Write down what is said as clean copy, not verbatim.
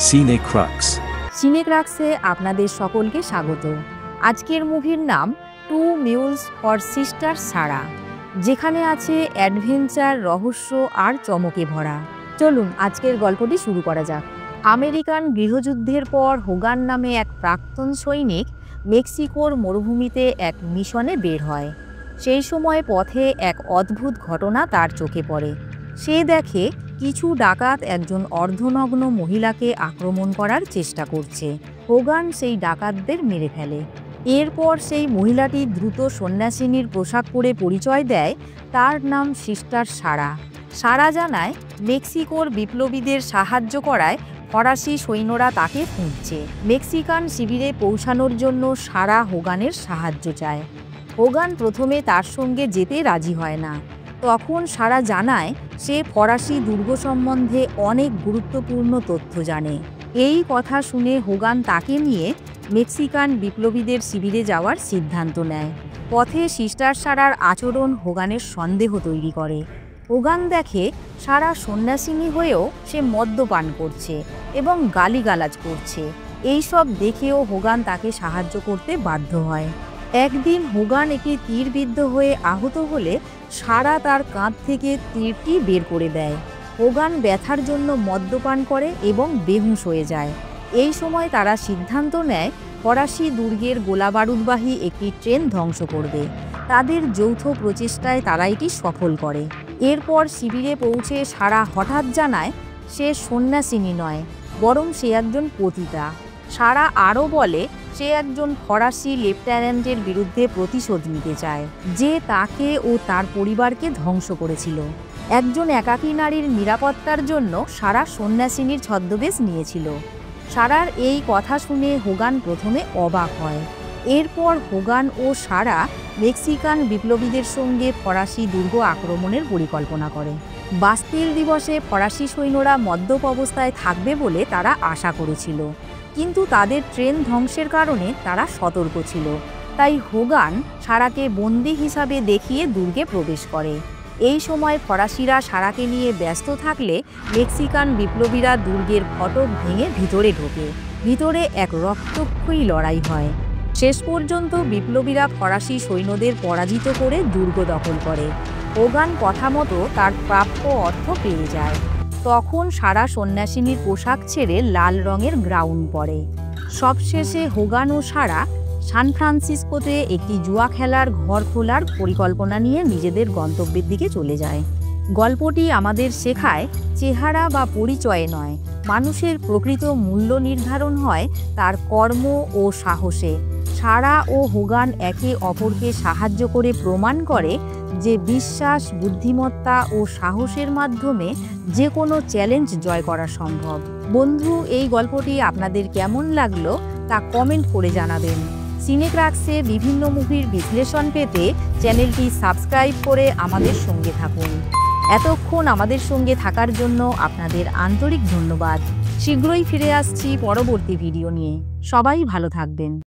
সিনেক্রাক্স। সিনেক্রাক্সে আপনাদের সকলকে স্বাগত। আজকের মুভির নাম টু মিউলস ফর সিস্টার সারা, যেখানে আছে অ্যাডভেঞ্চার, রহস্য আর চমকে ভরা। চলুন আজকের গল্পটি শুরু করা যাক। আমেরিকান গৃহযুদ্ধের পর হোগান নামে এক প্রাক্তন সৈনিক মেক্সিকোর মরুভূমিতে এক মিশনে বের হয়। সেই সময় পথে এক অদ্ভুত ঘটনা তার চোখে পড়ে। সে দেখে কিছু ডাকাত একজন অর্ধনগ্ন মহিলাকে আক্রমণ করার চেষ্টা করছে। হোগান সেই ডাকাতদের মেরে ফেলে। এরপর সেই মহিলাটি দ্রুত সন্ন্যাসিনীর পোশাক পরে পরিচয় দেয়। তার নাম সিস্টার সারা। সারা জানায় মেক্সিকোর বিপ্লবীদের সাহায্য করায় ফরাসি সৈন্যরা তাকে খুঁজছে। মেক্সিকান শিবিরে পৌঁছানোর জন্য সারা হোগানের সাহায্য চায়। হোগান প্রথমে তার সঙ্গে যেতে রাজি হয় না। তখন সারা জানায় সে ফরাসি দুর্গ সম্বন্ধে অনেক গুরুত্বপূর্ণ তথ্য জানে। এই কথা শুনে হোগান তাকে নিয়ে মেক্সিকান বিপ্লবীদের শিবিরে যাওয়ার সিদ্ধান্ত নেয়। পথে সিস্টার সারার আচরণ হোগানের সন্দেহ তৈরি করে। হোগান দেখে সারা সন্ন্যাসিনী হয়েও সে মদ্যপান করছে এবং গালিগালাজ করছে। এইসব দেখেও হোগান তাকে সাহায্য করতে বাধ্য হয়। একদিন হোগান একটি তীরবিদ্ধ হয়ে আহত হলে সারা তার কাঁধ থেকে তীরটি বের করে দেয়। হোগান ব্যথার জন্য মদ্যপান করে এবং বেহুঁশ হয়ে যায়। এই সময় তারা সিদ্ধান্ত নেয় ফরাসি দুর্গের গোলাবারুদবাহী একটি ট্রেন ধ্বংস করবে। তাদের যৌথ প্রচেষ্টায় তারা এটি সফল করে। এরপর শিবিরে পৌঁছে সারা হঠাৎ জানায় সে সন্ন্যাসিনী নয়, বরং সে একজন পতিতা। সারা আরও বলে সে একজন ফরাসি লেফটেন্যান্টের বিরুদ্ধে প্রতিশোধ নিতে চায়, যে তাকে ও তার পরিবারকে ধ্বংস করেছিল। একজন একাকী নারীর নিরাপত্তার জন্য সারা সন্ন্যাসিনীর ছদ্মবেশ নিয়েছিল। সারার এই কথা শুনে হোগান প্রথমে অবাক হয়। এরপর হোগান ও সারা মেক্সিকান বিপ্লবীদের সঙ্গে ফরাসি দুর্গ আক্রমণের পরিকল্পনা করে। বাস্তিল দিবসে ফরাসি সৈন্যরা মদ্যপ অবস্থায় থাকবে বলে তারা আশা করেছিল, কিন্তু তাদের ট্রেন ধ্বংসের কারণে তারা সতর্ক ছিল। তাই হোগান সারাকে বন্দী হিসাবে দেখিয়ে দুর্গে প্রবেশ করে। এই সময় ফরাসিরা সারাকে নিয়ে ব্যস্ত থাকলে মেক্সিকান বিপ্লবীরা দুর্গের ফটক ভেঙে ভিতরে ঢোকে। ভিতরে এক রক্তক্ষয়ী লড়াই হয়। শেষ পর্যন্ত বিপ্লবীরা ফরাসি সৈন্যদের পরাজিত করে দুর্গ দখল করে। হোগান কথা মতো তার প্রাপ্য অর্থ পেয়ে যায়। তখন সারা সন্ন্যাসিনীর পোশাক ছেড়ে লাল রঙের গ্রাউন পরে। সবশেষে হোগান ও সারা সান ফ্রান্সিসকোতে একটি জুয়া খেলার ঘর খোলার পরিকল্পনা নিয়ে নিজেদের গন্তব্যের দিকে চলে যায়। গল্পটি আমাদের শেখায় চেহারা বা পরিচয়ে নয়, মানুষের প্রকৃত মূল্য নির্ধারণ হয় তার কর্ম ও সাহসে। সারা ও হোগান একে অপরকে সাহায্য করে প্রমাণ করে যে বিশ্বাস, বুদ্ধিমত্তা ও সাহসের মাধ্যমে যে কোনো চ্যালেঞ্জ জয় করা সম্ভব। বন্ধু, এই গল্পটি আপনাদের কেমন লাগলো তা কমেন্ট করে জানাবেন। সিনেক্রাক্সে বিভিন্ন মুভির বিশ্লেষণ পেতে চ্যানেলটি সাবস্ক্রাইব করে আমাদের সঙ্গে থাকুন। এতক্ষণ আমাদের সঙ্গে থাকার জন্য আপনাদের আন্তরিক ধন্যবাদ। শীঘ্রই ফিরে আসছি পরবর্তী ভিডিও নিয়ে। সবাই ভালো থাকবেন।